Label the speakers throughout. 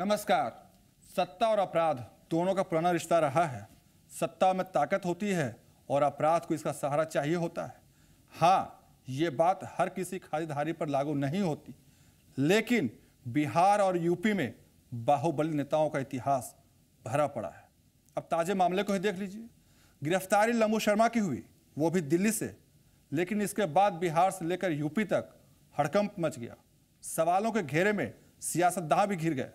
Speaker 1: नमस्कार। सत्ता और अपराध दोनों का पुराना रिश्ता रहा है। सत्ता में ताकत होती है और अपराध को इसका सहारा चाहिए होता है। हाँ, ये बात हर किसी खादीधारी पर लागू नहीं होती, लेकिन बिहार और यूपी में बाहुबली नेताओं का इतिहास भरा पड़ा है। अब ताजे मामले को ही देख लीजिए। गिरफ्तारी लंबू शर्मा की हुई, वो भी दिल्ली से, लेकिन इसके बाद बिहार से लेकर यूपी तक हड़कंप मच गया। सवालों के घेरे में सियासतदान भी घिर गए।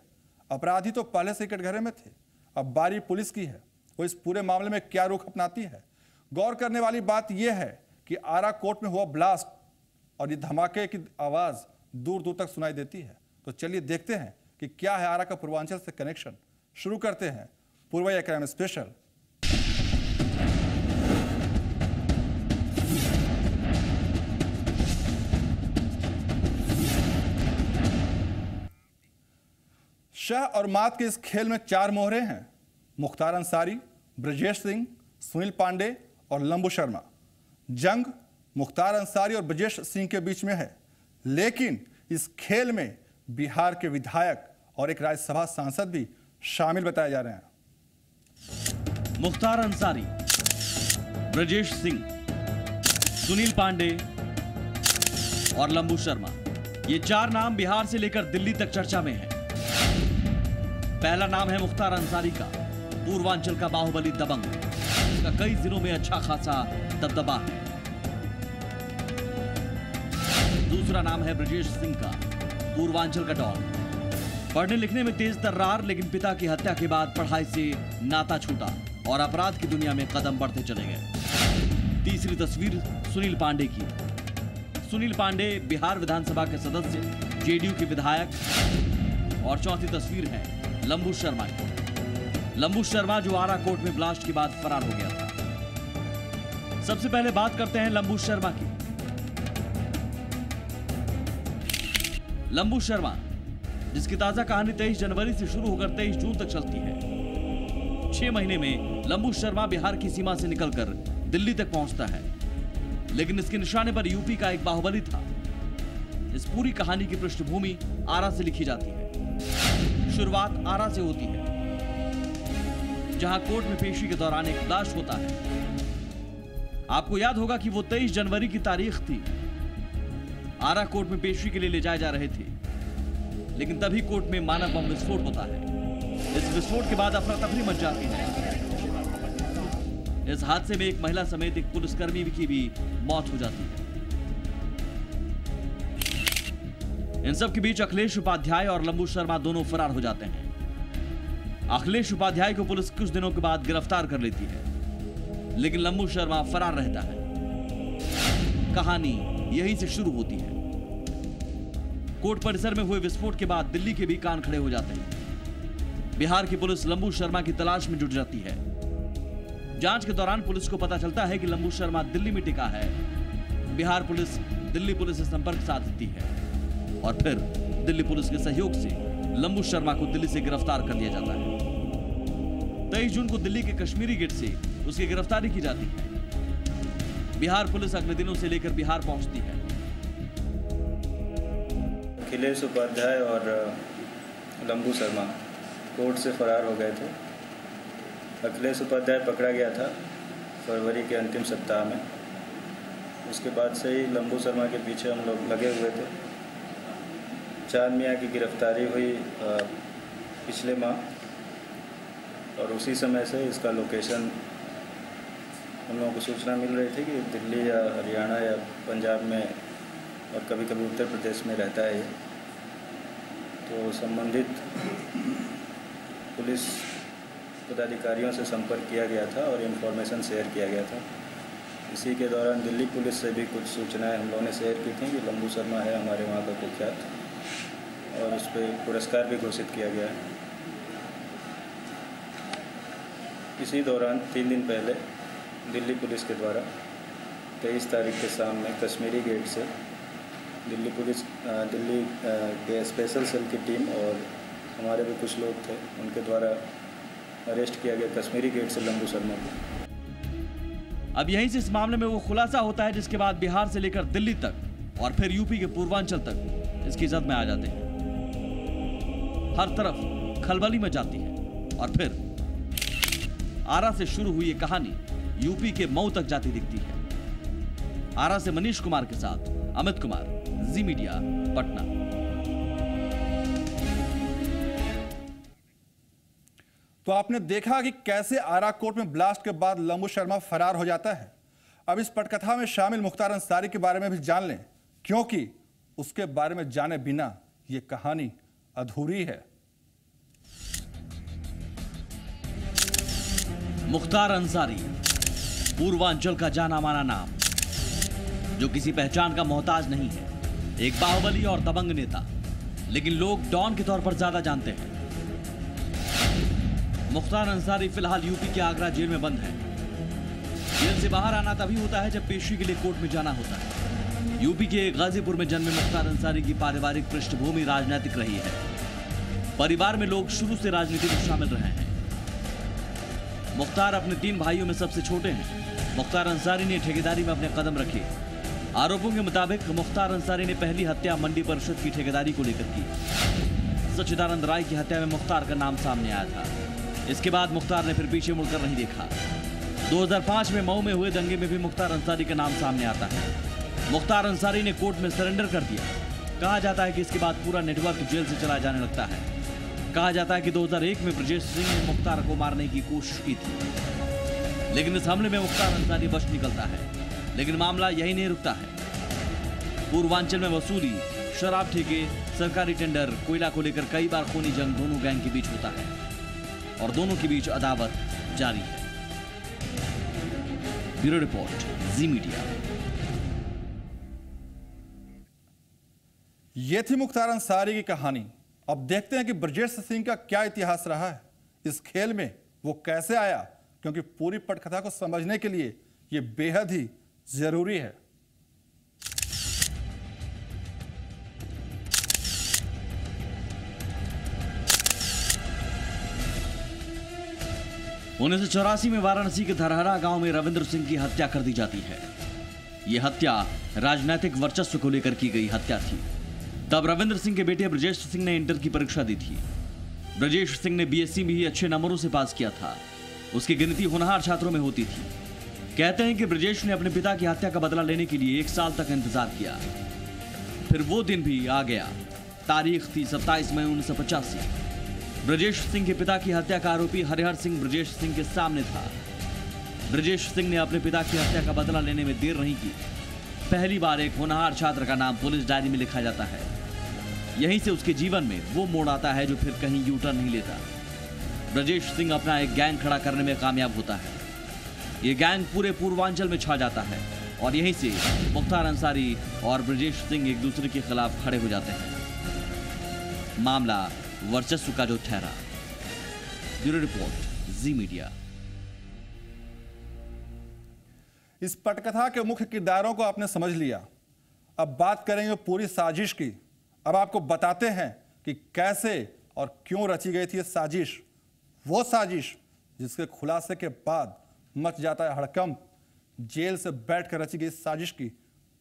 Speaker 1: अपराधी तो पहले से कटघरे में थे, अब बारी पुलिस की है, वो इस पूरे मामले में क्या रुख अपनाती है। गौर करने वाली बात यह है कि आरा कोर्ट में हुआ ब्लास्ट और ये धमाके की आवाज दूर दूर तक सुनाई देती है। तो चलिए देखते हैं कि क्या है आरा का पूर्वांचल से कनेक्शन। शुरू करते हैं पूर्वैया क्राइम स्पेशल। शाह और मात के इस खेल में चार मोहरे हैं: मुख्तार अंसारी, ब्रजेश सिंह, सुनील पांडे और लंबू शर्मा। जंग मुख्तार अंसारी और ब्रजेश सिंह के बीच में है, लेकिन इस खेल में बिहार के विधायक और एक राज्यसभा सांसद भी शामिल बताए जा रहे हैं।
Speaker 2: मुख्तार अंसारी, ब्रजेश सिंह, सुनील पांडे और लंबू शर्मा, ये चार नाम बिहार से लेकर दिल्ली तक चर्चा में हैं। पहला नाम है मुख्तार अंसारी का, पूर्वांचल का बाहुबली दबंग। इसका कई जिलों में अच्छा खासा दबदबा है। दूसरा नाम है ब्रजेश सिंह का, पूर्वांचल का डॉन। पढ़ने लिखने में तेज तर्रार, लेकिन पिता की हत्या के बाद पढ़ाई से नाता छूटा और अपराध की दुनिया में कदम बढ़ते चले गए। तीसरी तस्वीर सुनील पांडे की। सुनील पांडे बिहार विधानसभा के सदस्य, जेडीयू के विधायक। और चौथी तस्वीर है लंबू शर्मा की। लंबू शर्मा जो आरा कोर्ट में ब्लास्ट के बाद फरार हो गया था। सबसे पहले बात करते हैं लंबू शर्मा की। लंबू शर्मा, जिसकी ताजा कहानी 23 जनवरी से शुरू होकर 23 जून तक चलती है। 6 महीने में लंबू शर्मा बिहार की सीमा से निकलकर दिल्ली तक पहुंचता है, लेकिन इसके निशाने पर यूपी का एक बाहुबली था। इस पूरी कहानी की पृष्ठभूमि आरा से लिखी जाती है। शुरुआत आरा से होती है, जहां कोर्ट में पेशी के दौरान एक ब्लास्ट होता है। आपको याद होगा कि वो 23 जनवरी की तारीख थी। आरा कोर्ट में पेशी के लिए ले जाए जा रहे थे, लेकिन तभी कोर्ट में मानव बम विस्फोट होता है। इस विस्फोट के बाद अफरा तफरी मच जाती है। इस हादसे में एक महिला समेत एक पुलिसकर्मी की भी मौत हो जाती है। इन सब के बीच अखिलेश उपाध्याय और लंबू शर्मा दोनों फरार हो जाते हैं। अखिलेश उपाध्याय को पुलिस कुछ दिनों के बाद गिरफ्तार कर लेती है, लेकिन लंबू शर्मा फरार रहता है। कहानी यहीं से शुरू होती है। कोर्ट परिसर में हुए विस्फोट के बाद दिल्ली के भी कान खड़े हो जाते हैं। बिहार की पुलिस लंबू शर्मा की तलाश में जुट जाती है। जांच के दौरान पुलिस को पता चलता है कि लंबू शर्मा दिल्ली में टिका है। बिहार पुलिस दिल्ली पुलिस से संपर्क साधती है और फिर दिल्ली पुलिस के सहयोग से लंबू शर्मा को दिल्ली से गिरफ्तार कर लिया जाता है। 23 जून को दिल्ली के कश्मीरी गेट से उसकी गिरफ्तारी की जाती है। बिहार पुलिस अगले दिनों से लेकर बिहार पहुंचती है।
Speaker 3: अखिलेश उपाध्याय और लंबू शर्मा कोर्ट से फरार हो गए थे। अखिलेश उपाध्याय पकड़ा गया था फरवरी के अंतिम सप्ताह में। उसके बाद से ही लंबू शर्मा के पीछे हम लोग लगे हुए थे। चांद मियाँ की गिरफ्तारी हुई पिछले माह, और उसी समय से इसका लोकेशन हम लोगों को सूचना मिल रही थी कि दिल्ली या हरियाणा या पंजाब में और कभी कभी उत्तर प्रदेश में रहता है ये। तो संबंधित पुलिस पदाधिकारियों से संपर्क किया गया था और इन्फॉर्मेशन शेयर किया गया था। इसी के दौरान दिल्ली पुलिस से भी कुछ सूचनाएं हम लोगों ने शेयर की थी कि लंबू शर्मा है हमारे वहाँ का कुख्यात, और उस पर पुरस्कार भी घोषित किया गया है। इसी दौरान 3 दिन पहले दिल्ली पुलिस के द्वारा 23 तारीख के शाम में कश्मीरी गेट से दिल्ली के स्पेशल सेल की टीम और हमारे भी कुछ लोग थे, उनके द्वारा अरेस्ट किया गया कश्मीरी गेट से लंबू शर्मा को।
Speaker 2: अब यहीं से इस मामले में वो खुलासा होता है, जिसके बाद बिहार से लेकर दिल्ली तक और फिर यूपी के पूर्वांचल तक इसकी जद में आ जाते हैं। हर तरफ खलबली में जाती है और फिर आरा से शुरू हुई ये कहानी यूपी के मऊ तक जाती दिखती है। आरा से मनीष कुमार के साथ अमित कुमार, जी मीडिया, पटना।
Speaker 1: तो आपने देखा कि कैसे आरा कोर्ट में ब्लास्ट के बाद लंबू शर्मा फरार हो जाता है। अब इस पटकथा में शामिल मुख्तार अंसारी के बारे में भी जान लें, क्योंकि उसके बारे में जाने बिना यह कहानी अधूरी है।
Speaker 2: मुख्तार अंसारी, पूर्वांचल का जाना माना नाम, जो किसी पहचान का मोहताज नहीं है। एक बाहुबली और दबंग नेता, लेकिन लोग डॉन के तौर पर ज्यादा जानते हैं। मुख्तार अंसारी फिलहाल यूपी के आगरा जेल में बंद है। जेल से बाहर आना तभी होता है जब पेशी के लिए कोर्ट में जाना होता है। यूपी के गाजीपुर में जन्मे मुख्तार अंसारी की पारिवारिक पृष्ठभूमि राजनीतिक रही है। परिवार में लोग शुरू से राजनीति में शामिल रहे हैं। मुख्तार अपने 3 भाइयों में सबसे छोटे हैं। मुख्तार अंसारी ने ठेकेदारी में अपने कदम रखे। आरोपों के मुताबिक मुख्तार अंसारी ने पहली हत्या मंडी परिषद की ठेकेदारी को लेकर की। सच्चिदानंद राय की हत्या में मुख्तार का नाम सामने आया था। इसके बाद मुख्तार ने फिर पीछे मुड़कर नहीं देखा। 2005 में मऊ में हुए दंगे में भी मुख्तार अंसारी का नाम सामने आता है। मुख्तार अंसारी ने कोर्ट में सरेंडर कर दिया। कहा जाता है कि इसके बाद पूरा नेटवर्क जेल से चला जाने लगता है। कहा जाता है कि 2001 में ब्रजेश सिंह ने मुख्तार को मारने की कोशिश की थी, लेकिन इस हमले में मुख्तार अंसारी बच निकलता है। लेकिन मामला यही नहीं रुकता है। पूर्वांचल में वसूली, शराब ठेके, सरकारी टेंडर, कोयला को लेकर कई बार खूनी जंग दोनों गैंग के बीच होता है और दोनों के बीच अदावत जारी है। ब्यूरो रिपोर्ट, जी मीडिया।
Speaker 1: यह थी मुख्तार अंसारी की कहानी। अब देखते हैं कि ब्रजेश सिंह का क्या इतिहास रहा है। इस खेल में वो कैसे आया, क्योंकि पूरी पटकथा को समझने के लिए यह बेहद ही जरूरी है।
Speaker 2: 1984 में वाराणसी के धरहरा गांव में रविंद्र सिंह की हत्या कर दी जाती है। यह हत्या राजनीतिक वर्चस्व को लेकर की गई हत्या थी। तब रविंद्र सिंह के बेटे ब्रजेश सिंह ने इंटर की परीक्षा दी थी। ब्रजेश सिंह ने बीएससी में ही अच्छे नंबरों से पास किया था। उसकी गिनती होनहार छात्रों में होती थी। कहते हैं कि ब्रजेश ने अपने पिता की हत्या का बदला लेने के लिए 1 साल तक इंतजार किया। फिर वो दिन भी आ गया। तारीख थी 27 मई 1985। ब्रजेश सिंह के पिता की हत्या का आरोपी हरिहर सिंह ब्रजेश सिंह के सामने था। ब्रजेश सिंह ने अपने पिता की हत्या का बदला लेने में देर नहीं की। पहली बार एक होनहार छात्र का नाम पुलिस डायरी में लिखा जाता है। यहीं से उसके जीवन में वो मोड़ आता है जो फिर कहीं यूटर्न नहीं लेता। ब्रजेश सिंह अपना एक गैंग खड़ा करने में कामयाब होता है। ये गैंग पूरे पूर्वांचल में छा जाता है और यहीं से मुख्तार अंसारी और ब्रजेश सिंह एक दूसरे के खिलाफ खड़े हो जाते हैं। मामला वर्चस्व का जो ठहरा। ब्यूरो रिपोर्ट, जी मीडिया।
Speaker 1: इस पटकथा के मुख्य किरदारों को आपने समझ लिया। अब बात करेंगे पूरी साजिश की। अब आपको बताते हैं कि कैसे और क्यों रची गई थी ये साजिश। वो साजिश जिसके खुलासे के बाद मच जाता है हड़कंप। जेल से बैठकर रची गई साजिश की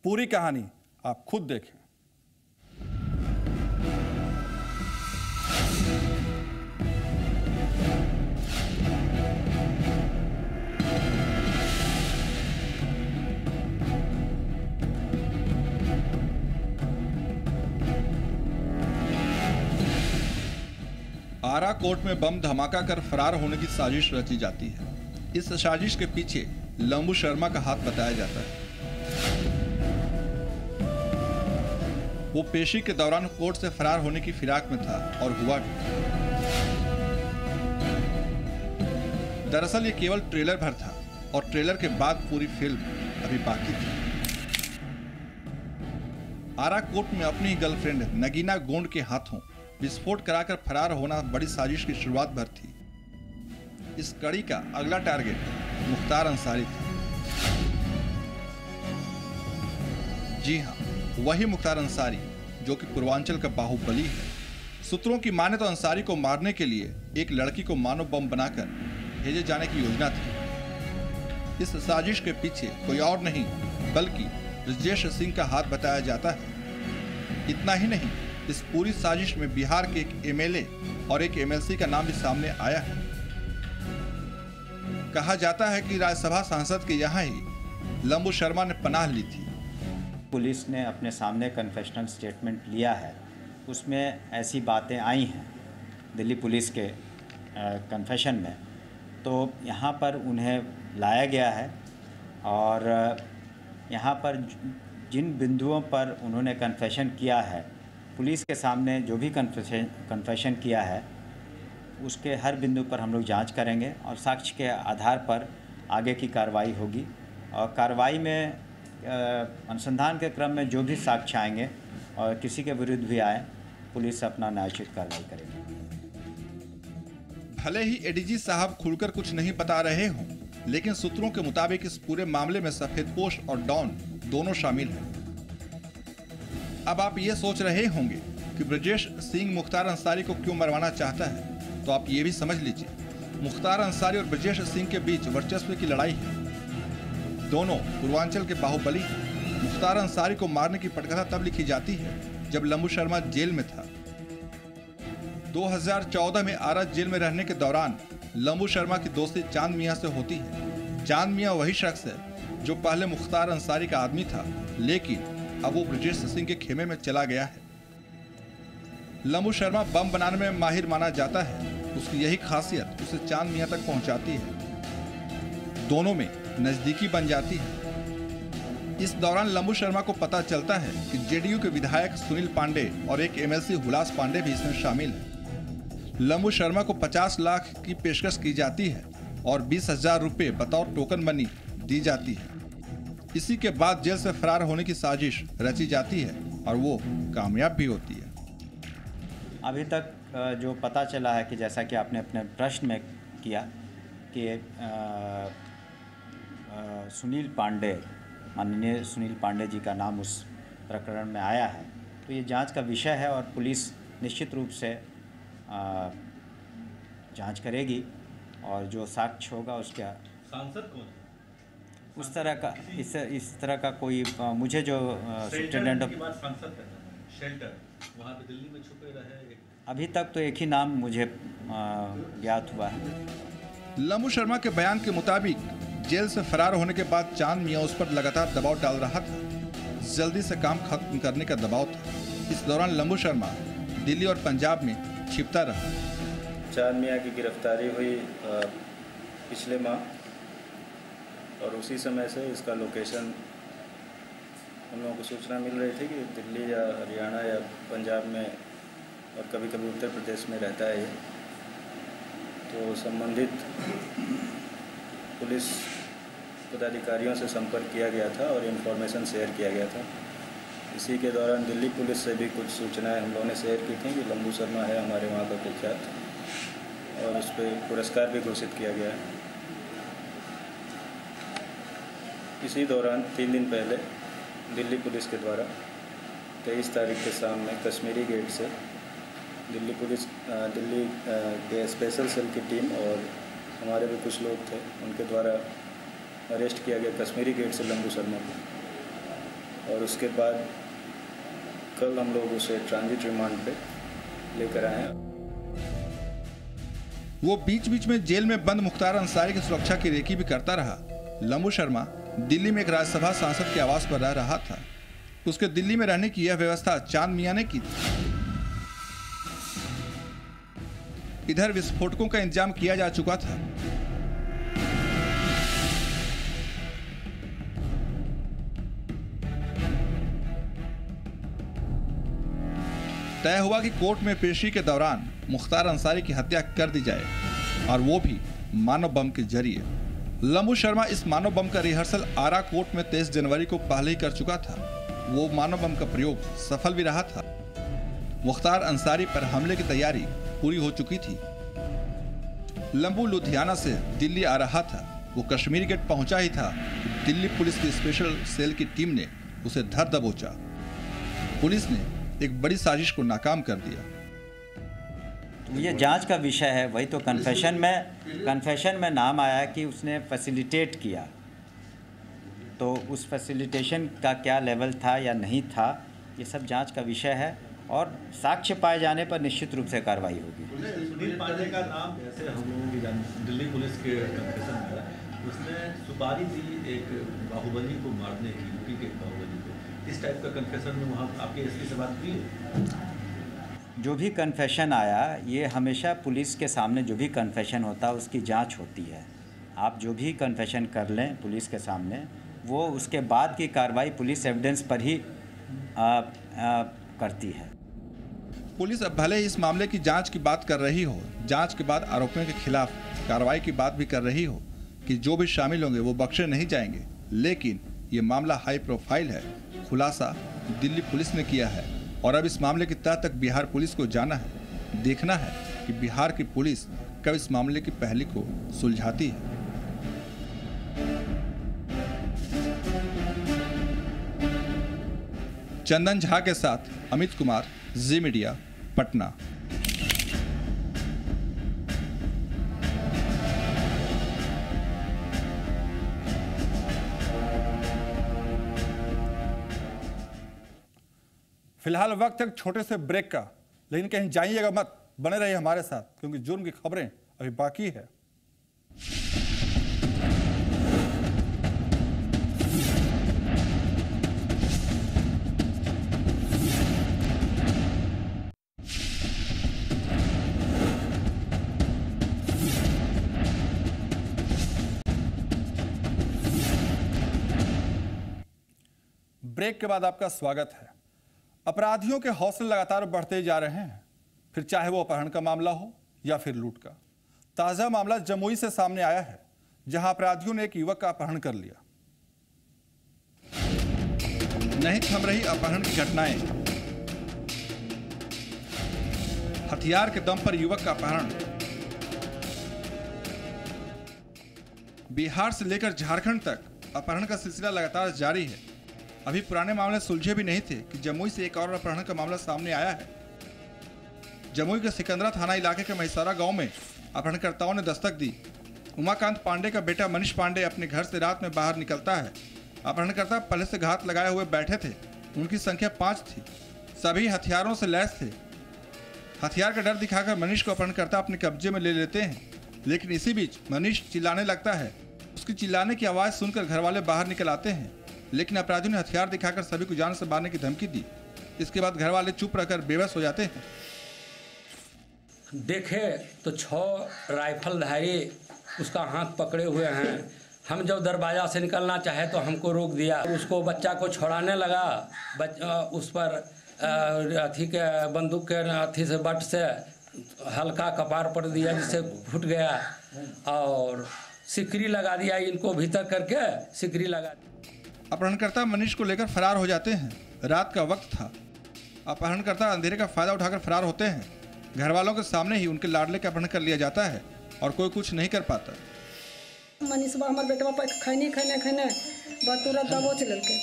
Speaker 1: पूरी कहानी आप खुद देखें। आरा कोर्ट में बम धमाका कर फरार होने की साजिश रची जाती है। इस साजिश के पीछे लंबू शर्मा का हाथ बताया जाता है। वो पेशी के दौरान कोर्ट से फरार होने की फिराक में था और हुआ भी। दरअसल ये केवल ट्रेलर भर था और ट्रेलर के बाद पूरी फिल्म अभी बाकी थी। आरा कोर्ट में अपनी गर्लफ्रेंड नगीना गोंड के हाथों विस्फोट कराकर फरार होना बड़ी साजिश की शुरुआत भर थी। इस कड़ी का अगला टारगेट मुख्तार अंसारी था। जी हां, वही मुख्तार अंसारी जो कि पूर्वांचल का बाहुबली है। सूत्रों की माने तो अंसारी को मारने के लिए एक लड़की को मानव बम बनाकर भेजे जाने की योजना थी। इस साजिश के पीछे कोई और नहीं बल्कि ब्रजेश सिंह का हाथ बताया जाता है। इतना ही नहीं, इस पूरी साजिश में बिहार के एक एमएलए और एक एमएलसी का नाम भी सामने आया है। कहा जाता है कि राज्यसभा सांसद के यहाँ ही लंबू शर्मा ने पनाह ली थी।
Speaker 4: पुलिस ने अपने सामने कन्फेशनल स्टेटमेंट लिया है, उसमें ऐसी बातें आई हैं दिल्ली पुलिस के कन्फेशन में, तो यहाँ पर उन्हें लाया गया है और यहाँ पर जिन बिंदुओं पर उन्होंने कन्फेशन किया है, पुलिस के सामने जो भी कन्फेशन किया है उसके हर बिंदु पर हम लोग जांच करेंगे और साक्ष्य के आधार पर आगे की कार्रवाई होगी। और कार्रवाई में अनुसंधान के क्रम में जो भी साक्ष्य आएंगे और किसी के विरुद्ध भी आए, पुलिस अपना न्यायोचित कार्रवाई करेगी।
Speaker 1: भले ही एडीजी साहब खुलकर कुछ नहीं बता रहे हों, लेकिन सूत्रों के मुताबिक इस पूरे मामले में सफेदपोश और डॉन दोनों शामिल हैं। अब आप ये सोच रहे होंगे कि ब्रजेश सिंह मुख्तार अंसारी को क्यों मरवाना चाहता है, तो आप ये भी समझ लीजिए, मुख्तार अंसारी और ब्रजेश सिंह के बीच वर्चस्व की लड़ाई है। दोनों पूर्वांचल के बाहुबली हैं। मुख्तार अंसारी को मारने की पटकथा तब लिखी जाती है जब लंबू शर्मा जेल में था। 2014 में आरा जेल में रहने के दौरान लंबू शर्मा की दोस्ती चांद मियां से होती है। चांद मियां वही शख्स है जो पहले मुख्तार अंसारी का आदमी था, लेकिन अब वो ब्रजेश सिंह के खेमे में चला गया है। लंबू शर्मा बम बनाने में माहिर माना जाता है। उसकी यही खासियत उसे चांद मियां तक पहुंचाती है। दोनों में नजदीकी बन जाती है। इस दौरान लंबू शर्मा को पता चलता है कि जेडीयू के विधायक सुनील पांडे और एक एमएलसी हुलास पांडे भी इसमें शामिल है। लंबू शर्मा को 50 लाख की पेशकश की जाती है और 20,000 रुपये बतौर टोकन मनी दी जाती है। इसी के बाद जेल से फरार होने की साजिश रची जाती है और वो कामयाब भी होती है।
Speaker 4: अभी तक जो पता चला है कि जैसा कि आपने अपने प्रश्न में किया कि सुनील पांडे, माननीय सुनील पांडे जी का नाम उस प्रकरण में आया है, तो ये जांच का विषय है और पुलिस निश्चित रूप से जांच करेगी और जो साक्ष्य होगा उसका।
Speaker 5: सांसद कौन है?
Speaker 4: उस तरह का इस तरह का कोई मुझे जो सुप्रिटेंडेंट
Speaker 5: सांसद शेल्टर वहाँ पे दिल्ली में छुपे रहे।
Speaker 4: अभी तक तो एक ही नाम मुझे ज्ञात हुआ है।
Speaker 1: लंबू शर्मा के बयान के मुताबिक जेल से फरार होने के बाद चांद मियां उस पर लगातार दबाव डाल रहा था। जल्दी से काम खत्म करने का दबाव था। इस दौरान लंबू शर्मा दिल्ली और पंजाब में छिपता रहा।
Speaker 3: चांद मियां की गिरफ्तारी हुई पिछले माह और उसी समय से इसका लोकेशन हम लोगों को सूचना मिल रही थी कि दिल्ली या हरियाणा या पंजाब में और कभी कभी उत्तर प्रदेश में रहता है ये। तो संबंधित पुलिस पदाधिकारियों से संपर्क किया गया था और इन्फॉर्मेशन शेयर किया गया था। इसी के दौरान दिल्ली पुलिस से भी कुछ सूचनाएं हम लोगों ने शेयर की थी कि लंबू शर्मा है हमारे वहाँ का कुख्यात, और उस पर पुरस्कार भी घोषित किया गया है। इसी दौरान 3 दिन पहले दिल्ली पुलिस के द्वारा 23 तारीख के शाम में कश्मीरी गेट से दिल्ली के स्पेशल सेल की टीम और हमारे भी कुछ लोग थे, उनके द्वारा अरेस्ट किया गया कश्मीरी गेट से लंबू शर्मा को। और उसके बाद कल हम लोग उसे ट्रांजिट रिमांड पे लेकर आए हैं।
Speaker 1: वो बीच बीच में जेल में बंद मुख्तार अंसारी की सुरक्षा की रेकी भी करता रहा। लंबू शर्मा दिल्ली में एक राज्यसभा सांसद के आवास पर रह रहा था। उसके दिल्ली में रहने की यह व्यवस्था चांद मियां ने की थी। इधर विस्फोटकों का इंतजाम किया जा चुका था। तय हुआ कि कोर्ट में पेशी के दौरान मुख्तार अंसारी की हत्या कर दी जाए, और वो भी मानव बम के जरिए। लंबू शर्मा इस मानव बम का रिहर्सल आरा कोर्ट में 23 जनवरी को पहले ही कर चुका था। वो मानव बम का प्रयोग सफल भी रहा था। मुख्तार अंसारी पर हमले की तैयारी पूरी हो चुकी थी। लंबू लुधियाना से दिल्ली आ रहा था। वो कश्मीरी गेट पहुंचा ही था कि दिल्ली पुलिस की स्पेशल सेल की टीम ने उसे धर दबोचा। पुलिस ने एक बड़ी साजिश को नाकाम कर दिया।
Speaker 4: ये जांच का विषय है। वही तो कन्फेशन में नाम आया कि उसने फैसिलिटेट किया, तो उस फैसिलिटेशन का क्या लेवल था या नहीं था, ये सब जांच का विषय है। और साक्ष्य पाए जाने पर निश्चित रूप से कार्रवाई होगी।
Speaker 5: सुनील पांडे का नाम जैसे हम लोगों की दिल्ली पुलिस के कन्फेशन में उसने सुपारी दी एक बाहुबली को मारने की, यूपी के बाहुबली को, इस टाइप का कन्फेशन में वहाँ आपके एसपी से बात की है?
Speaker 4: जो भी कन्फेशन आया, ये हमेशा पुलिस के सामने जो भी कन्फेशन होता है उसकी जांच होती है। आप जो भी कन्फेशन कर लें पुलिस के सामने, वो उसके बाद की कार्रवाई पुलिस एविडेंस पर ही करती है।
Speaker 1: पुलिस अब भले ही इस मामले की जांच की बात कर रही हो, जांच के बाद आरोपियों के खिलाफ कार्रवाई की बात भी कर रही हो कि जो भी शामिल होंगे वो बख्शे नहीं जाएंगे, लेकिन ये मामला हाई प्रोफाइल है। खुलासा दिल्ली पुलिस ने किया है और अब इस मामले की तह तक बिहार पुलिस को जाना है। देखना है कि बिहार की पुलिस कब इस मामले की पहली को सुलझाती है। चंदन झा के साथ अमित कुमार, जी मीडिया, पटना। फिलहाल वक्त एक छोटे से ब्रेक का, लेकिन कहीं जाइएगा मत, बने रहिए हमारे साथ, क्योंकि जुर्म की खबरें अभी बाकी है। ब्रेक के बाद आपका स्वागत है। अपराधियों के हौसले लगातार बढ़ते जा रहे हैं, फिर चाहे वो अपहरण का मामला हो या फिर लूट का। ताजा मामला जमुई से सामने आया है, जहां अपराधियों ने एक युवक का अपहरण कर लिया। नहीं थम रही अपहरण की घटनाएं, हथियार के दम पर युवक का अपहरण। बिहार से लेकर झारखंड तक अपहरण का सिलसिला लगातार जारी है। अभी पुराने मामले सुलझे भी नहीं थे कि जमुई से एक और अपहरण का मामला सामने आया है। जमुई के सिकंदरा थाना इलाके के महिसारा गांव में अपहरणकर्ताओं ने दस्तक दी। उमाकांत पांडे का बेटा मनीष पांडे अपने घर से रात में बाहर निकलता है। अपहरणकर्ता पहले से घात लगाए हुए बैठे थे। उनकी संख्या 5 थी। सभी हथियारों से लैस थे। हथियार का डर दिखाकर मनीष को अपहरणकर्ता अपने कब्जे में ले लेते हैं, लेकिन इसी बीच मनीष चिल्लाने लगता है। उसकी चिल्लाने की आवाज़ सुनकर घर वाले बाहर निकल आते हैं, लेकिन अपराधियों ने हथियार दिखाकर सभी को जान से मारने की धमकी दी। इसके बाद घर वाले चुप रहकर बेबस हो जाते हैं।
Speaker 6: देखे तो 6 राइफलधारी उसका हाथ पकड़े हुए हैं। हम जब दरवाजा से निकलना चाहे तो हमको रोक दिया। उसको बच्चा को छोड़ाने लगा, उस पर अथी के बंदूक के अथी से बट से हल्का कपार पड़ दिया, जिससे फूट गया, और सिकरी लगा दिया। इनको भीतर करके सिकरी लगा दी।
Speaker 1: अपहरणकर्ता मनीष को लेकर फरार हो जाते हैं। रात का वक्त था। अपहरणकर्ता अंधेरे का फायदा उठाकर फरार होते हैं। घर वालों के सामने ही उनके लाडले का अपहरण कर लिया जाता है और कोई कुछ नहीं कर पाता।
Speaker 7: मनीष बा हमारे बेटवा पर खैनी बस तुरंत दबोच लेलके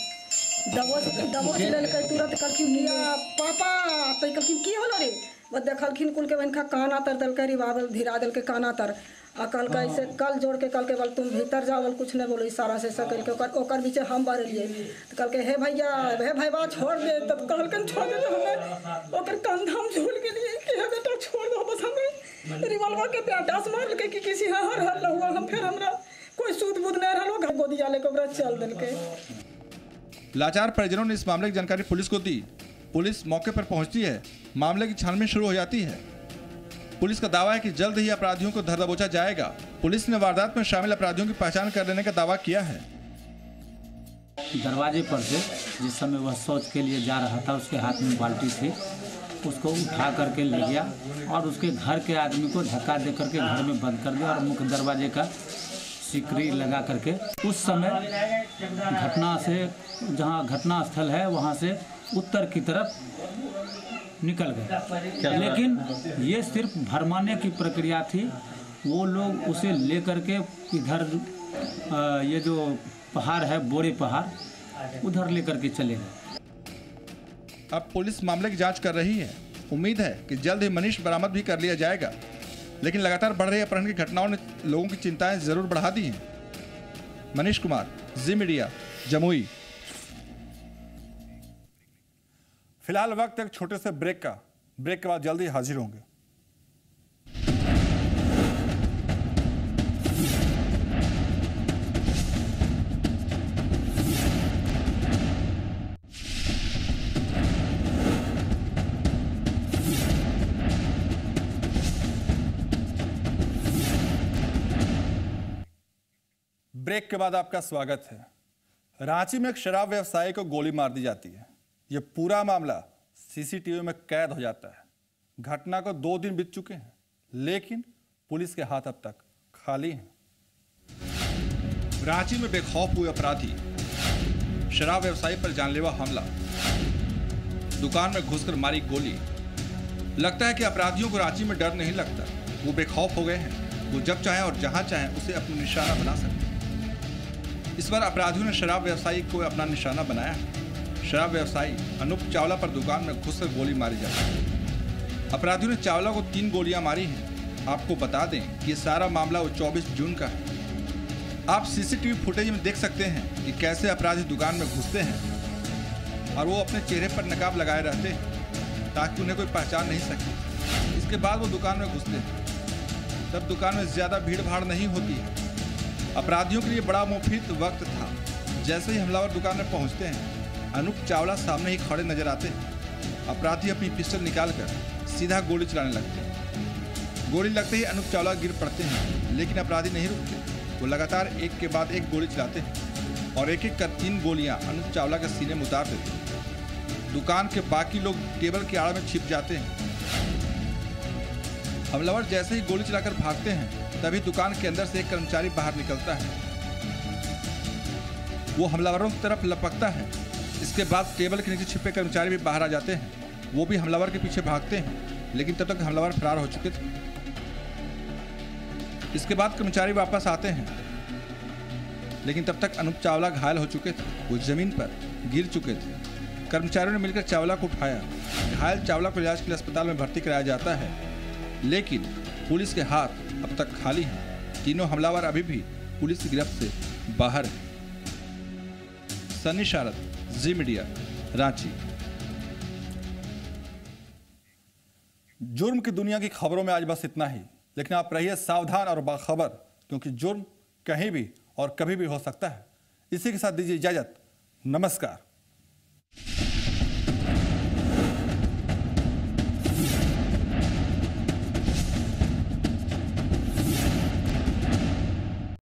Speaker 7: तुरंत कहलखिन हिया पापा, तो कहलखिन की होलो रे, बस देखलखिन कुल के इनका काना तर दलके रिवावल धिरा दलके काना तर आ कल का ऐसे कल जोड़ के कल के बोल तुम भीतर जाओ, कुछ नहीं बोलो, इशारा से ऐसा करके ओकर बीच हम बारे लिए तो कल के हे भैया हे भाईबा छोड़ दे, तब कहलकन छोड़ दे। हमें ओकर कंधा हम झूल के लिए कि हे बेटा छोड़ दो, बस हमें रिवॉल्वर के प्याटास मार के कि किसी हर हुआ। हम फिर हमरा कोई सूद बूद नहीं रहो, घर गोदिया लेके ओकरा चल देल के।
Speaker 1: लाचार परिजनों ने इस मामले की जानकारी पुलिस को दी। पुलिस मौके पर पहुंचती है। मामले की छानबीन शुरू हो जाती है। पुलिस का दावा है कि जल्द ही अपराधियों को धर दबोचा जाएगा। पुलिस ने वारदात में शामिल अपराधियों की पहचान कर लेने का दावा किया है।
Speaker 8: दरवाजे पर से जिस समय वह शौच के लिए जा रहा था, उसके हाथ में बाल्टी थी, उसको उठा करके ले गया और उसके घर के आदमी को धक्का दे करके घर में बंद कर दिया और मुख्य दरवाजे का सिकरी लगा करके उस समय घटना से, जहाँ घटना स्थल है वहाँ से उत्तर की तरफ निकल गए। लेकिन ये सिर्फ भरमाने की प्रक्रिया थी। वो लोग उसे लेकर के इधर ये जो पहाड़ है, बोरे पहाड़, उधर लेकर के चले गए।
Speaker 1: अब पुलिस मामले की जांच कर रही है। उम्मीद है कि जल्द ही मनीष बरामद भी कर लिया जाएगा, लेकिन लगातार बढ़ रही अपहरण की घटनाओं ने लोगों की चिंताएं जरूर बढ़ा दी हैं। मनीष कुमार, जी मीडिया, जमुई। फिलहाल वक्त एक छोटे से ब्रेक का। ब्रेक के बाद जल्दी हाजिर होंगे। ब्रेक के बाद आपका स्वागत है। रांची में एक शराब व्यवसायी को गोली मार दी जाती है। यह पूरा मामला सीसीटीवी में कैद हो जाता है। घटना को 2 दिन बीत चुके हैं, लेकिन पुलिस के हाथ अब तक खाली हैं। रांची में बेखौफ हुए अपराधी, शराब व्यवसायी पर जानलेवा हमला, दुकान में घुसकर मारी गोली। लगता है कि अपराधियों को रांची में डर नहीं लगता। वो बेखौफ हो गए हैं। वो जब चाहें और जहां चाहें उसे अपना निशाना बना सकते हैं। इस बार अपराधियों ने शराब व्यवसायी को अपना निशाना बनाया है। शराब व्यवसायी अनूप चावला पर दुकान में घुसकर गोली मारी जाती है। अपराधियों ने चावला को 3 गोलियां मारी हैं। आपको बता दें कि ये सारा मामला वो 24 जून का है। आप सीसीटीवी फुटेज में देख सकते हैं कि कैसे अपराधी दुकान में घुसते हैं और वो अपने चेहरे पर नकाब लगाए रहते हैं ताकि उन्हें कोई पहचान नहीं सके। इसके बाद वो दुकान में घुसते हैं। तब दुकान में ज्यादा भीड़ भाड़ नहीं होती है। अपराधियों के लिए बड़ा मुफीद वक्त था। जैसे ही हमलावर दुकान में पहुंचते हैं, अनूप चावला सामने ही खड़े नजर आते हैं। अपराधी अपनी पिस्टल निकालकर सीधा गोली चलाने लगते हैं। गोली लगते ही अनूप चावला गिर पड़ते हैं, लेकिन अपराधी नहीं रुकते। वो लगातार एक के बाद एक गोली चलाते हैं और एक एक कर 3 गोलियां अनूप चावला के सीने में उतार देते हैं। दुकान के बाकी लोग टेबल की आड़ में छिप जाते हैं। हमलावर जैसे ही गोली चलाकर भागते हैं, तभी दुकान के अंदर से एक कर्मचारी बाहर निकलता है। वो हमलावरों की तरफ लपकता है। इसके बाद टेबल के नीचे छिपे कर्मचारी भी बाहर आ जाते हैं। वो भी हमलावर के पीछे भागते हैं, लेकिन तब तक हमलावर फरार हो चुके थे। इसके बाद कर्मचारी वापस आते हैं, लेकिन तब तक अनूप चावला घायल हो चुके थे। वो जमीन पर गिर चुके थे। कर्मचारियों ने मिलकर चावला को उठाया। घायल चावला को इलाज के लिए अस्पताल में भर्ती कराया जाता है, लेकिन पुलिस के हाथ अब तक खाली हैं। तीनों हमलावर अभी भी पुलिस की गिरफ्त से बाहर हैं। सनी शारद, जी मीडिया, रांची। जुर्म की दुनिया की खबरों में आज बस इतना ही, लेकिन आप रहिए सावधान और बाखबर, क्योंकि जुर्म कहीं भी और कभी भी हो सकता है। इसी के साथ दीजिए इजाजत। नमस्कार।